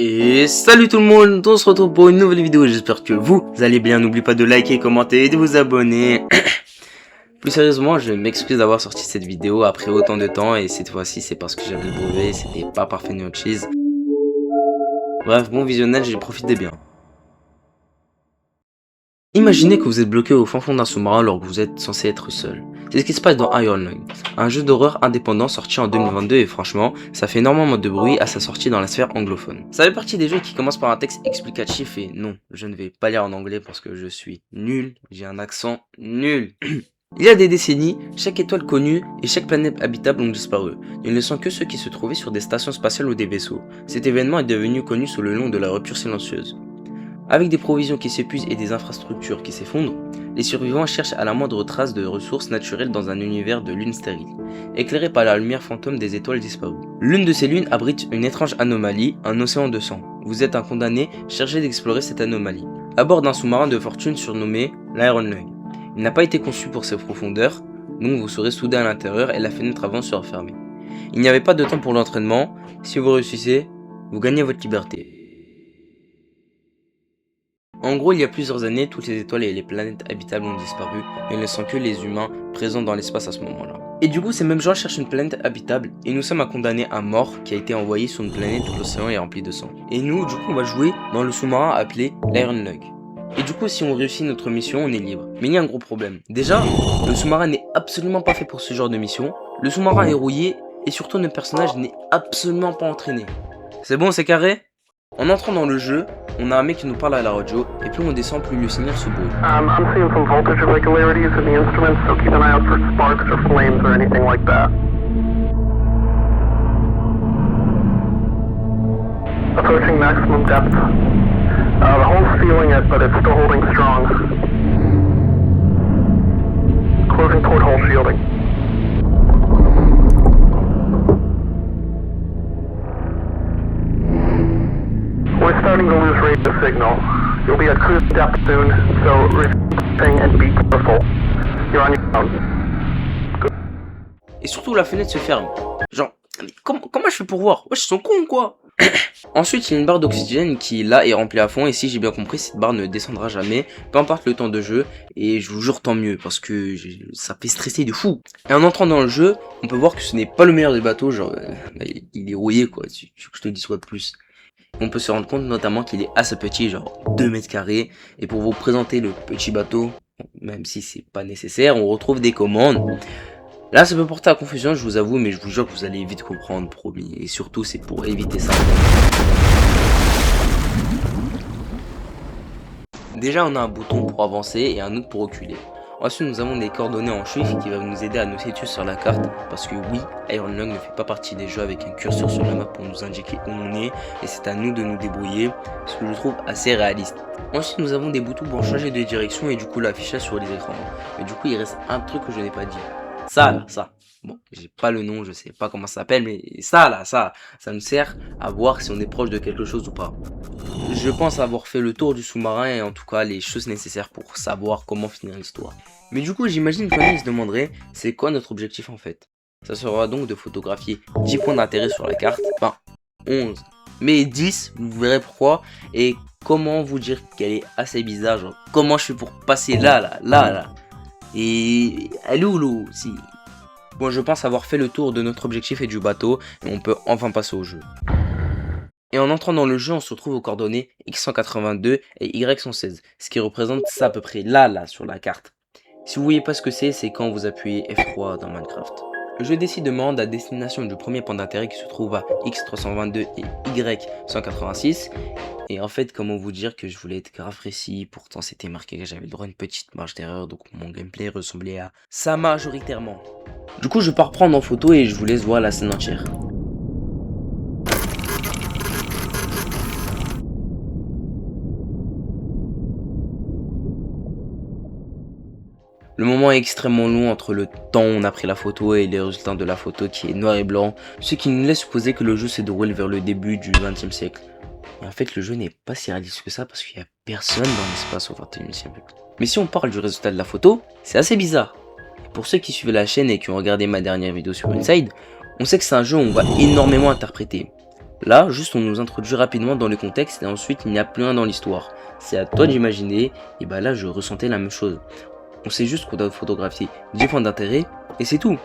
Et salut tout le monde, on se retrouve pour une nouvelle vidéo, j'espère que vous allez bien, n'oubliez pas de liker, commenter et de vous abonner. Plus sérieusement, je m'excuse d'avoir sorti cette vidéo après autant de temps et cette fois-ci c'est parce que j'avais le brevet, c'était pas parfait ni autre chose. Bref, bon visionnage, j'ai profité bien. Imaginez que vous êtes bloqué au fin fond d'un sous-marin alors que vous êtes censé être seul. C'est ce qui se passe dans Iron Lung, un jeu d'horreur indépendant sorti en 2022 et franchement, ça fait énormément de bruit à sa sortie dans la sphère anglophone. Ça fait partie des jeux qui commencent par un texte explicatif et non, je ne vais pas lire en anglais parce que je suis nul, j'ai un accent nul. Il y a des décennies, chaque étoile connue et chaque planète habitable ont disparu. Il ne sont que ceux qui se trouvaient sur des stations spatiales ou des vaisseaux. Cet événement est devenu connu sous le nom de la rupture silencieuse. Avec des provisions qui s'épuisent et des infrastructures qui s'effondrent, les survivants cherchent à la moindre trace de ressources naturelles dans un univers de lunes stériles, éclairé par la lumière fantôme des étoiles disparues. L'une de ces lunes abrite une étrange anomalie, un océan de sang. Vous êtes un condamné chargé d'explorer cette anomalie, à bord d'un sous-marin de fortune surnommé l'Iron Lung. Il n'a pas été conçu pour ses profondeurs, donc vous serez soudé à l'intérieur et la fenêtre avant sera fermée. Il n'y avait pas de temps pour l'entraînement, si vous réussissez, vous gagnez votre liberté. En gros, il y a plusieurs années, toutes les étoiles et les planètes habitables ont disparu, mais il ne sont que les humains présents dans l'espace à ce moment-là. Et du coup, ces mêmes gens cherchent une planète habitable, et nous sommes un condamné à mort qui a été envoyé sur une planète où l'océan est rempli de sang. Et nous, du coup, on va jouer dans le sous-marin appelé l'Iron Lung. Et du coup, si on réussit notre mission, on est libre. Mais il y a un gros problème. Déjà, le sous-marin n'est absolument pas fait pour ce genre de mission, le sous-marin est rouillé, et surtout notre personnage n'est absolument pas entraîné. C'est bon, c'est carré? En entrant dans le jeu, on a un mec qui nous parle à la radio, et plus on descend, plus le signal se brouille. I'm seeing some voltage irregularities in the instruments, so keep an eye out for sparks or flames or anything like that. Approaching maximum depth. The hole's feeling it, but it's still holding strong. Closing port hole shielding. We're starting to lose radio signal. You'll be at cruise depth soon, so receive and be careful. You're on your own. Good. Et surtout, la fenêtre se ferme. Genre, mais comment je fais pour voir? Wesh, ils sont cons quoi. Ensuite, il y a une barre d'oxygène qui là est remplie à fond, et si j'ai bien compris, cette barre ne descendra jamais, peu importe le temps de jeu, et je vous jure tant mieux, parce que ça fait stresser de fou. Et en entrant dans le jeu, on peut voir que ce n'est pas le meilleur des bateaux, genre, il est rouillé quoi, tu veux que je te dise quoi de plus. On peut se rendre compte notamment qu'il est assez petit, genre 2 mètres carrés, et pour vous présenter le petit bateau, même si c'est pas nécessaire, on retrouve des commandes. Là ça peut porter à confusion, je vous avoue, mais je vous jure que vous allez vite comprendre, promis, et surtout c'est pour éviter ça. Déjà on a un bouton pour avancer et un autre pour reculer. Ensuite nous avons des coordonnées en chiffres qui vont nous aider à nous situer sur la carte, parce que oui, Iron Lung ne fait pas partie des jeux avec un curseur sur la map pour nous indiquer où on est, et c'est à nous de nous débrouiller, ce que je trouve assez réaliste. Ensuite nous avons des boutons pour changer de direction et du coup l'affichage sur les écrans. Mais du coup il reste un truc que je n'ai pas dit. Ça là, ça. Bon, j'ai pas le nom, je sais pas comment ça s'appelle, mais ça là, ça nous sert à voir si on est proche de quelque chose ou pas. Je pense avoir fait le tour du sous-marin et en tout cas les choses nécessaires pour savoir comment finir l'histoire. Mais du coup j'imagine qu'il y en a qui se demanderaient c'est quoi notre objectif en fait. Ça sera donc de photographier 10 points d'intérêt sur la carte, enfin 11, mais 10, vous verrez pourquoi, et comment vous dire qu'elle est assez bizarre, genre comment je fais pour passer là, et elle est où l'eau si. Bon, je pense avoir fait le tour de notre objectif et du bateau, et on peut enfin passer au jeu. Et en entrant dans le jeu, on se retrouve aux coordonnées X182 et Y116, ce qui représente ça à peu près là sur la carte. Si vous voyez pas ce que c'est quand vous appuyez F3 dans Minecraft. Le jeu décide de me rendre à destination du premier point d'intérêt qui se trouve à X322 et Y186. Et en fait, comment vous dire que je voulais être grave précis, pourtant c'était marqué que j'avais le droit à une petite marge d'erreur, donc mon gameplay ressemblait à ça majoritairement. Du coup, je pars prendre en photo et je vous laisse voir la scène entière. Le moment est extrêmement long entre le temps où on a pris la photo et les résultats de la photo qui est noir et blanc, ce qui nous laisse supposer que le jeu se déroule vers le début du XXe siècle. Et en fait le jeu n'est pas si réaliste que ça parce qu'il n'y a personne dans l'espace au XXIe siècle. Mais si on parle du résultat de la photo, c'est assez bizarre. Et pour ceux qui suivent la chaîne et qui ont regardé ma dernière vidéo sur Inside, on sait que c'est un jeu où on va énormément interpréter. Là, juste on nous introduit rapidement dans le contexte et ensuite il n'y a plus rien dans l'histoire. C'est à toi d'imaginer, et bah là je ressentais la même chose. On sait juste qu'on doit photographier 10 points d'intérêt et c'est tout.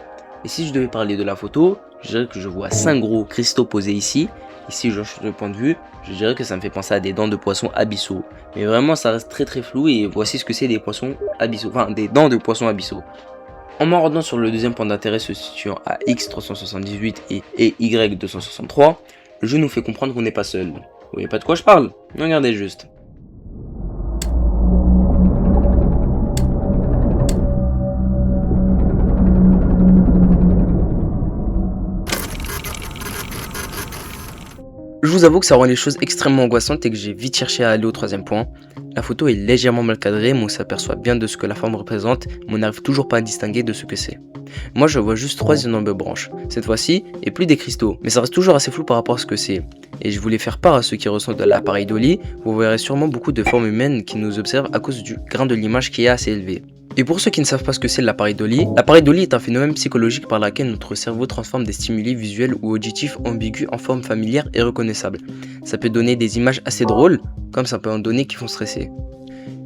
Et si je devais parler de la photo, je dirais que je vois 5 gros cristaux posés ici. Et si je change de point de vue, je dirais que ça me fait penser à des dents de poissons abyssaux. Mais vraiment ça reste très flou et voici ce que c'est des poissons abyssaux, enfin des dents de poissons abyssaux. En m'en rendant sur le deuxième point d'intérêt se situant à X378 et Y263, le jeu nous fait comprendre qu'on n'est pas seul. Vous voyez pas de quoi je parle? Regardez juste. Je vous avoue que ça rend les choses extrêmement angoissantes et que j'ai vite cherché à aller au troisième point. La photo est légèrement mal cadrée, mais on s'aperçoit bien de ce que la forme représente, mais on n'arrive toujours pas à distinguer de ce que c'est. Moi je vois juste 3 énormes branches, cette fois-ci, et plus des cristaux, mais ça reste toujours assez flou par rapport à ce que c'est. Et je voulais faire part à ceux qui ressentent de l'appareil Dolly, vous verrez sûrement beaucoup de formes humaines qui nous observent à cause du grain de l'image qui est assez élevé. Et pour ceux qui ne savent pas ce que c'est l'appareil Dolly est un phénomène psychologique par lequel notre cerveau transforme des stimuli visuels ou auditifs ambigus en forme familière et reconnaissable. Ça peut donner des images assez drôles, comme ça peut en donner qui font stresser.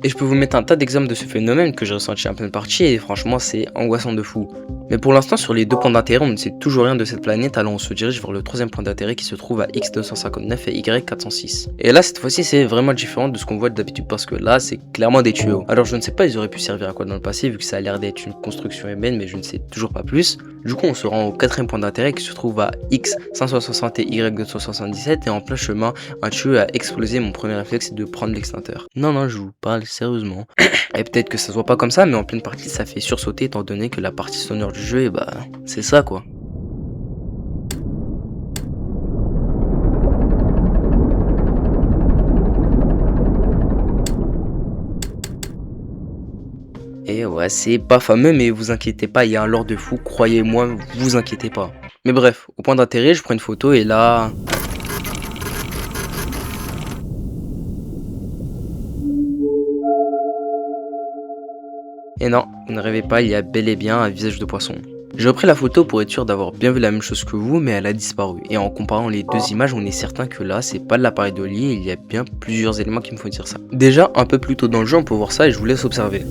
Et je peux vous mettre un tas d'exemples de ce phénomène que j'ai ressenti en pleine partie et franchement c'est angoissant de fou. Mais pour l'instant sur les 2 points d'intérêt on ne sait toujours rien de cette planète, alors on se dirige vers le 3e point d'intérêt qui se trouve à X259 et Y406. Et là cette fois-ci c'est vraiment différent de ce qu'on voit d'habitude parce que là c'est clairement des tuyaux. Alors je ne sais pas ils auraient pu servir à quoi dans le passé vu que ça a l'air d'être une construction humaine mais je ne sais toujours pas plus. Du coup on se rend au 4e point d'intérêt qui se trouve à X560 et Y277 et en plein chemin un tuyau a explosé. Mon premier réflexe c'est de prendre l'extincteur. Non je vous parle sérieusement. Et peut-être que ça se voit pas comme ça mais en pleine partie ça fait sursauter étant donné que la partie sonore du jeu, et bah c'est ça quoi. Et ouais c'est pas fameux mais vous inquiétez pas, il y a un lore de fou, croyez-moi, vous inquiétez pas. Mais bref, au point d'intérêt je prends une photo et là... Et non, vous ne rêvez pas, il y a bel et bien un visage de poisson. J'ai repris la photo pour être sûr d'avoir bien vu la même chose que vous, mais elle a disparu. Et en comparant les 2 images, on est certain que là, c'est pas de l'appareil Dolly et il y a bien plusieurs éléments qui me font dire ça. Déjà, un peu plus tôt dans le jeu, on peut voir ça et je vous laisse observer.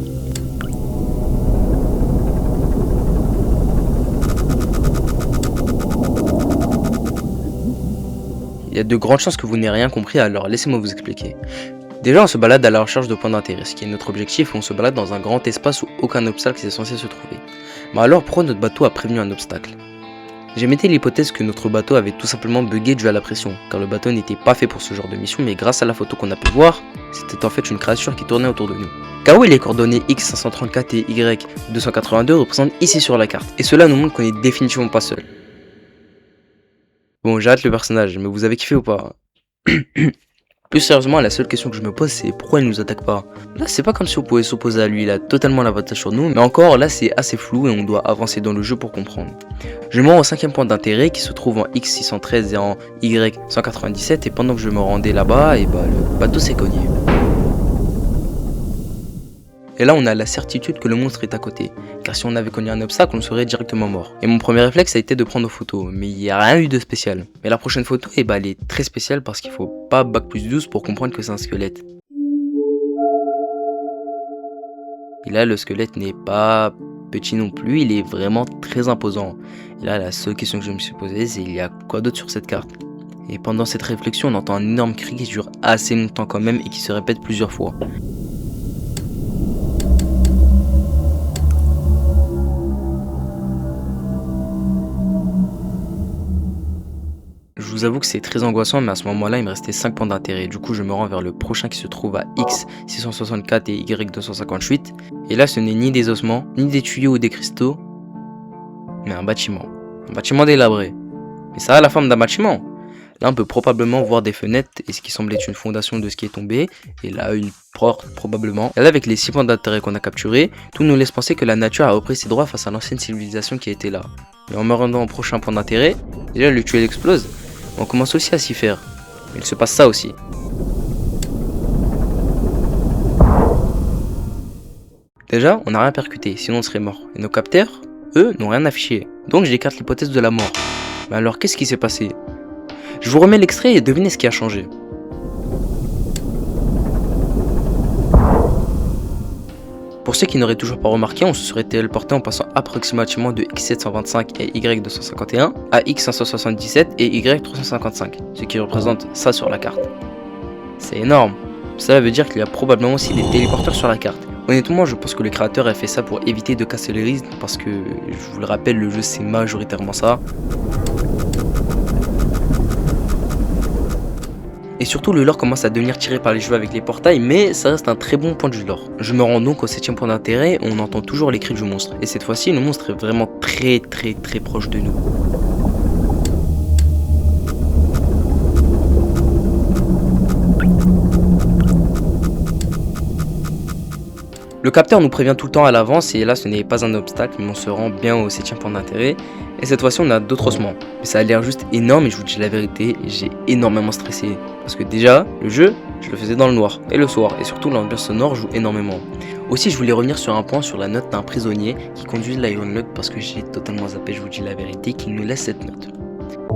Il y a de grandes chances que vous n'ayez rien compris, alors laissez-moi vous expliquer. Déjà on se balade à la recherche de points d'intérêt, ce qui est notre objectif, et on se balade dans un grand espace où aucun obstacle n'est censé se trouver. Mais alors pourquoi notre bateau a prévenu un obstacle? J'émettais l'hypothèse que notre bateau avait tout simplement bugué dû à la pression, car le bateau n'était pas fait pour ce genre de mission, mais grâce à la photo qu'on a pu voir, c'était en fait une créature qui tournait autour de nous. Car oui, les coordonnées X534 et Y282 représentent ici sur la carte, et cela nous montre qu'on est définitivement pas seul. Bon, j'arrête le personnage, mais vous avez kiffé ou pas? Plus sérieusement, la seule question que je me pose c'est pourquoi il nous attaque pas. Là c'est pas comme si on pouvait s'opposer à lui, il a totalement l'avantage sur nous, mais encore là c'est assez flou et on doit avancer dans le jeu pour comprendre. Je me rends au 5e point d'intérêt qui se trouve en X613 et en Y197 et pendant que je me rendais là-bas, et bah le bateau s'est cogné. Et là on a la certitude que le monstre est à côté, car si on avait cogné un obstacle on serait directement mort. Et mon premier réflexe a été de prendre nos photos, mais il n'y a rien eu de spécial. Mais la prochaine photo elle est très spéciale parce qu'il faut pas bac+12 pour comprendre que c'est un squelette. Et là le squelette n'est pas petit non plus, il est vraiment très imposant. Et là la seule question que je me suis posée c'est il y a quoi d'autre sur cette carte? Et pendant cette réflexion on entend un énorme cri qui dure assez longtemps quand même et qui se répète plusieurs fois. Je vous avoue que c'est très angoissant, mais à ce moment-là, il me restait 5 points d'intérêt. Du coup, je me rends vers le prochain qui se trouve à X664 et Y258. Et là, ce n'est ni des ossements, ni des tuyaux ou des cristaux, mais un bâtiment. Un bâtiment délabré. Mais ça a la forme d'un bâtiment. Là, on peut probablement voir des fenêtres et ce qui semble être une fondation de ce qui est tombé. Et là, une porte probablement. Et là, avec les 6 points d'intérêt qu'on a capturés, tout nous laisse penser que la nature a repris ses droits face à l'ancienne civilisation qui était là. Et en me rendant au prochain point d'intérêt, déjà le tuyau explose. On commence aussi à s'y faire. Mais il se passe ça aussi. Déjà, on n'a rien percuté, sinon on serait mort. Et nos capteurs, eux, n'ont rien affiché. Donc j'écarte l'hypothèse de la mort. Mais alors, qu'est-ce qui s'est passé? Je vous remets l'extrait et devinez ce qui a changé. Pour ceux qui n'auraient toujours pas remarqué, on se serait téléporté en passant approximativement de X725 et Y251 à X577 et Y355, ce qui représente ça sur la carte. C'est énorme. Cela veut dire qu'il y a probablement aussi des téléporteurs sur la carte. Honnêtement, je pense que le créateur a fait ça pour éviter de casser les rythmes parce que, je vous le rappelle, le jeu c'est majoritairement ça. Et surtout le lore commence à devenir tiré par les cheveux avec les portails, mais ça reste un très bon point de vue lore. Je me rends donc au 7ème point d'intérêt, on entend toujours les cris du monstre. Et cette fois-ci, le monstre est vraiment très proche de nous. Le capteur nous prévient tout le temps à l'avance et là ce n'est pas un obstacle mais on se rend bien au 7ème point d'intérêt. Et cette fois-ci on a d'autres ossements. Mais ça a l'air juste énorme et je vous dis la vérité, j'ai énormément stressé. Parce que déjà, le jeu, je le faisais dans le noir et le soir. Et surtout l'ambiance sonore joue énormément. Aussi je voulais revenir sur un point sur la note d'un prisonnier qui conduit l'Iron Lug parce que j'ai totalement zappé, je vous dis la vérité, qu'il nous laisse cette note.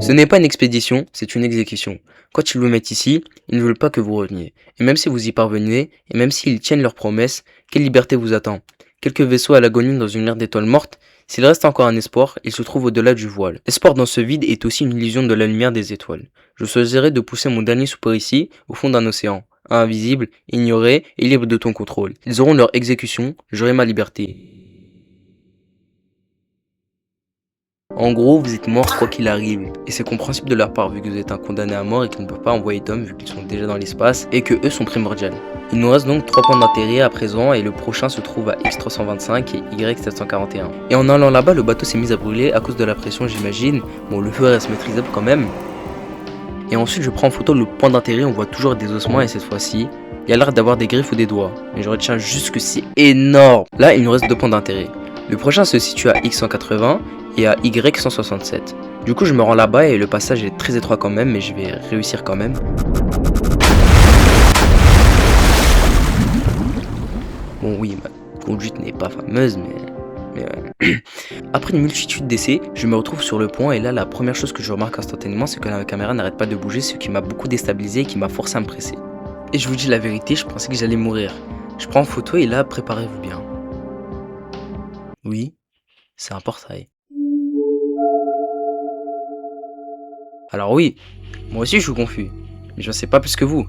Ce n'est pas une expédition, c'est une exécution. Quand ils le mettent ici, ils ne veulent pas que vous reveniez. Et même si vous y parvenez, et même s'ils tiennent leurs promesses, quelle liberté vous attend? Quelques vaisseaux à l'agonie dans une mer d'étoiles mortes. S'il reste encore un espoir, il se trouve au-delà du voile. L'espoir dans ce vide est aussi une illusion de la lumière des étoiles. Je choisirais de pousser mon dernier souper ici, au fond d'un océan. Invisible, ignoré et libre de ton contrôle. Ils auront leur exécution, j'aurai ma liberté. En gros, vous êtes mort quoi qu'il arrive, et c'est compréhensible de leur part vu que vous êtes un condamné à mort et qu'ils ne peuvent pas envoyer d'hommes vu qu'ils sont déjà dans l'espace et que eux sont primordiaux. Il nous reste donc 3 points d'intérêt à présent et le prochain se trouve à X325 et Y741. Et en allant là-bas, le bateau s'est mis à brûler à cause de la pression j'imagine, bon le feu reste maîtrisable quand même. Et ensuite je prends en photo le point d'intérêt, on voit toujours des ossements et cette fois-ci, il y a l'air d'avoir des griffes ou des doigts, mais je retiens juste que c'est énorme. Là il nous reste 2 points d'intérêt. Le prochain se situe à X180 et à Y167. Du coup je me rends là-bas et le passage est très étroit quand même mais je vais réussir quand même. Bon oui, ma conduite n'est pas fameuse mais après une multitude d'essais, je me retrouve sur le pont et là la première chose que je remarque instantanément c'est que la caméra n'arrête pas de bouger, ce qui m'a beaucoup déstabilisé et qui m'a forcé à me presser. Et je vous dis la vérité, je pensais que j'allais mourir. Je prends en photo et là préparez-vous bien. Oui, c'est un portail. Alors oui, moi aussi je suis confus, mais je sais pas plus que vous.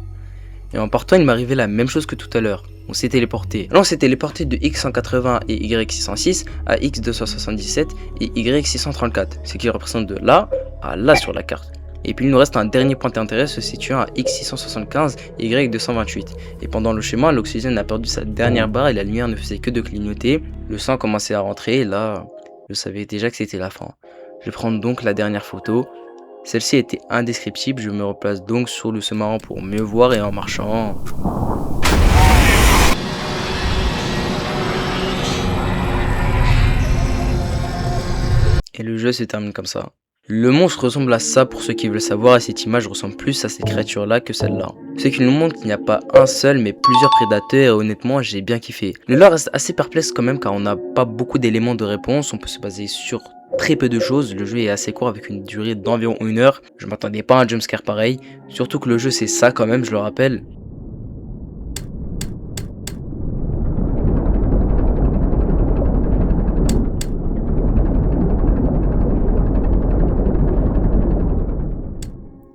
Et en partant il m'arrivait la même chose que tout à l'heure, on s'est téléporté. Là on s'est téléporté de X180 et Y606 à X277 et Y634, ce qui représente de là à là sur la carte. Et puis il nous reste un dernier point d'intérêt se situant à X675 et Y228. Et pendant le chemin, l'oxygène a perdu sa dernière barre et la lumière ne faisait que de clignoter. Le sang commençait à rentrer et là, je savais déjà que c'était la fin. Je prends donc la dernière photo. Celle-ci était indescriptible, je me replace donc sur le sous-marin pour mieux voir et en marchant... Et le jeu se termine comme ça. Le monstre ressemble à ça pour ceux qui veulent savoir et cette image ressemble plus à cette créature là que celle-là. Ce qui nous montre qu'il n'y a pas un seul mais plusieurs prédateurs et honnêtement j'ai bien kiffé. Le lore reste assez perplexe quand même car on n'a pas beaucoup d'éléments de réponse, on peut se baser sur très peu de choses, le jeu est assez court avec une durée d'environ 1 heure, je m'attendais pas à un jumpscare pareil, surtout que le jeu c'est ça quand même je le rappelle.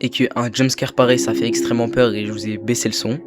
Et qu'un jumpscare pareil ça fait extrêmement peur et je vous ai baissé le son.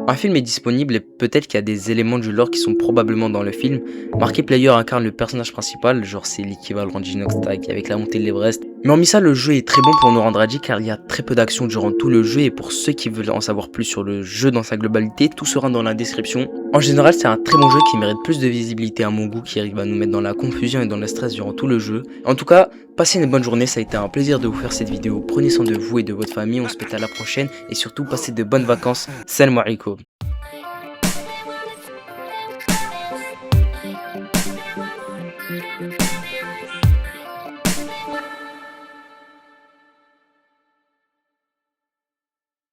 Un film est disponible et peut-être qu'il y a des éléments du lore qui sont probablement dans le film. Markiplier incarne le personnage principal, genre c'est l'équivalent d'Inox Tag avec la montée de l'Everest. Mais hormis ça, le jeu est très bon pour nous rendre addicts car il y a très peu d'action durant tout le jeu et pour ceux qui veulent en savoir plus sur le jeu dans sa globalité, tout sera dans la description. En général, c'est un très bon jeu qui mérite plus de visibilité à mon goût, qui arrive à nous mettre dans la confusion et dans le stress durant tout le jeu. En tout cas, passez une bonne journée, ça a été un plaisir de vous faire cette vidéo. Prenez soin de vous et de votre famille, on se pète à la prochaine et surtout passez de bonnes vacances. Salam alaikum.